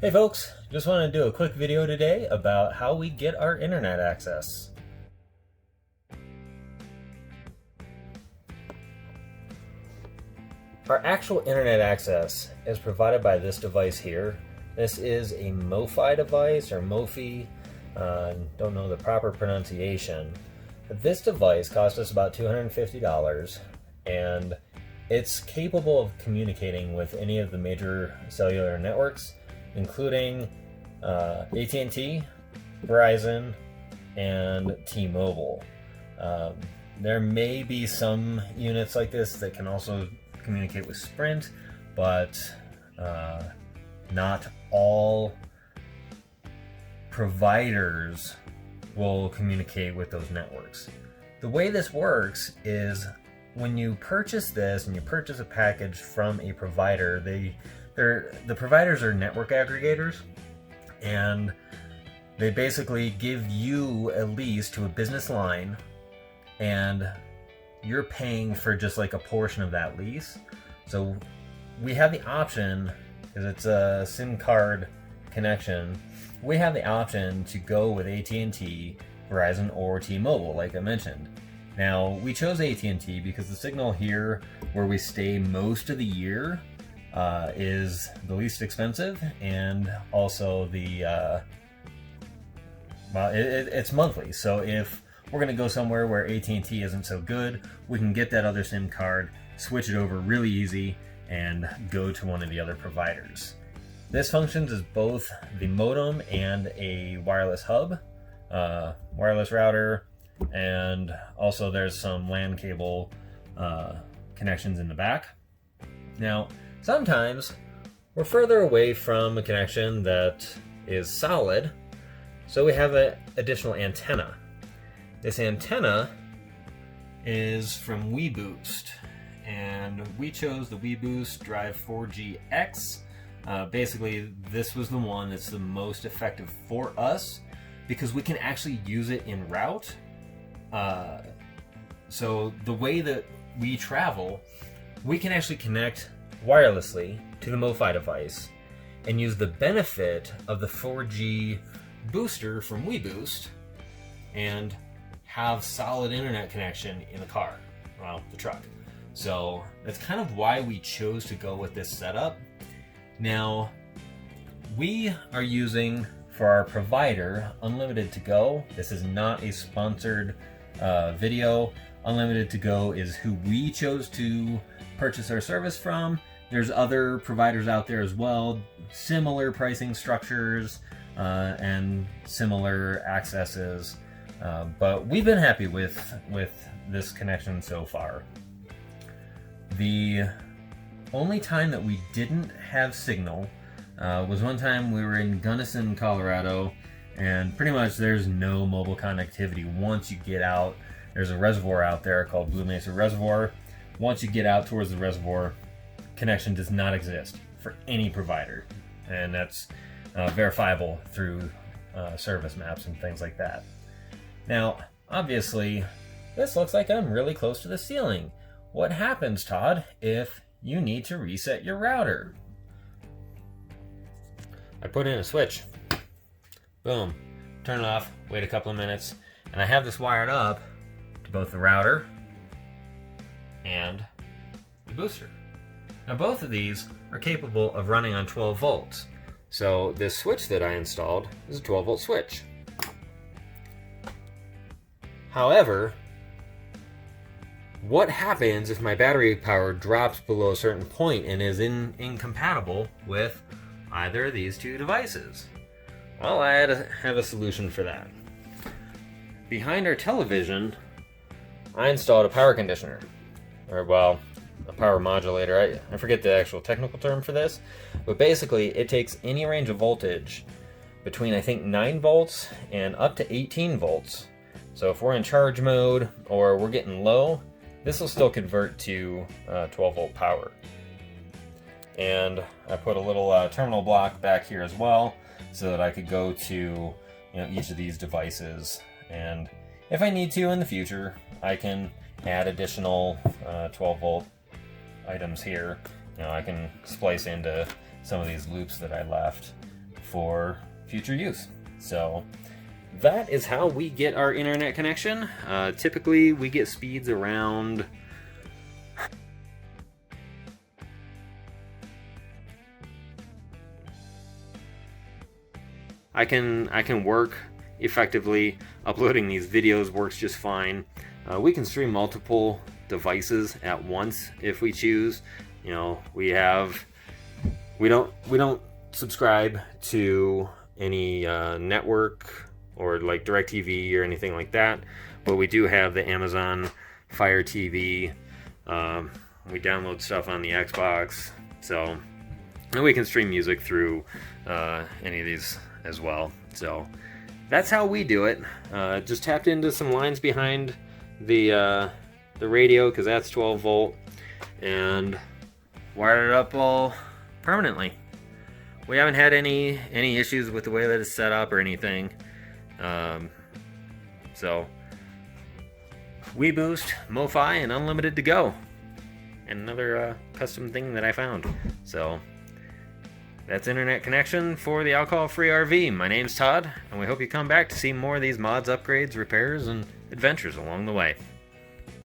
Hey folks, just want to do a quick video today about how we get our internet access. Our actual internet access is provided by this device here. This is a MoFi device, or Mofi, don't know the proper pronunciation. But this device cost us about $250 and it's capable of communicating with any of the major cellular networks, including AT&T, Verizon, and T-Mobile. There may be some units like this that can also communicate with Sprint, but not all providers will communicate with those networks. The way this works is when you purchase this and you purchase a package from a provider, the providers are network aggregators, and they basically give you a lease to a business line, and you're paying for just like a portion of that lease. So we have the option, because it's a SIM card connection, we have the option to go with AT&T, Verizon, or T-Mobile, like I mentioned. Now, we chose AT&T because the signal here where we stay most of the year is the least expensive, and also it's monthly. So if we're going to go somewhere where AT&T isn't so good, we can get that other SIM card, switch it over really easy, and go to one of the other providers. This functions as both the modem and a wireless hub, wireless router, and also there's some LAN cable connections in the back. Now, sometimes we're further away from a connection that is solid, so we have an additional antenna. This antenna is from Weboost, and we chose the Weboost Drive 4G-X. Basically, this was the one that's the most effective for us because we can actually use it en route. So the way that we travel, we can actually connect wirelessly to the MoFi device and use the benefit of the 4G booster from Weboost and have solid internet connection in the car, well, the truck. So that's kind of why we chose to go with this setup. Now, we are using, for our provider, UnlimitedToGo. This is not a sponsored video. UnlimitedToGo is who we chose to purchase our service from. There's other providers out there as well, similar pricing structures and similar accesses, but we've been happy with this connection so far. The only time that we didn't have signal was one time we were in Gunnison, Colorado, and pretty much there's no mobile connectivity once you get out. There's a reservoir out there called Blue Mesa Reservoir. Once you get out towards the reservoir, connection does not exist for any provider, and that's verifiable through service maps and things like that. Now, obviously, this looks like I'm really close to the ceiling. What happens, Todd, if you need to reset your router? I put in a switch. Boom. Turn it off, wait a couple of minutes, and I have this wired up to both the router and the booster. Now, both of these are capable of running on 12 volts. So this switch that I installed is a 12 volt switch. However, what happens if my battery power drops below a certain point and is incompatible with either of these two devices? Well, I had to have a solution for that. Behind our television, I installed a power conditioner, or well, a power modulator. I forget the actual technical term for this, but basically it takes any range of voltage between, I think, 9 volts and up to 18 volts. So if we're in charge mode or we're getting low, this will still convert to 12 volt power. And I put a little terminal block back here as well, so that I could go to each of these devices, and if I need to in the future, I can add additional 12 volt items here. I can splice into some of these loops that I left. for future use. So that is how we get our internet connection. Typically we get speeds around I can work effectively. Uploading these videos works just fine. We can stream multiple devices at once if we choose. You know, we don't subscribe to any network or like DirecTV or anything like that, but we do have the Amazon Fire TV. We download stuff on the Xbox, so and we can stream music through any of these as well. So that's how we do it. Just tapped into some lines behind the radio, because that's 12 volt, and wired it up all permanently. We haven't had any issues with the way that it's set up or anything. So Weboost, Mofi, and UnlimitedToGo, and another custom thing that I found. So that's internet connection for the alcohol-free RV. My name's Todd, and we hope you come back to see more of these mods, upgrades, repairs, and adventures along the way.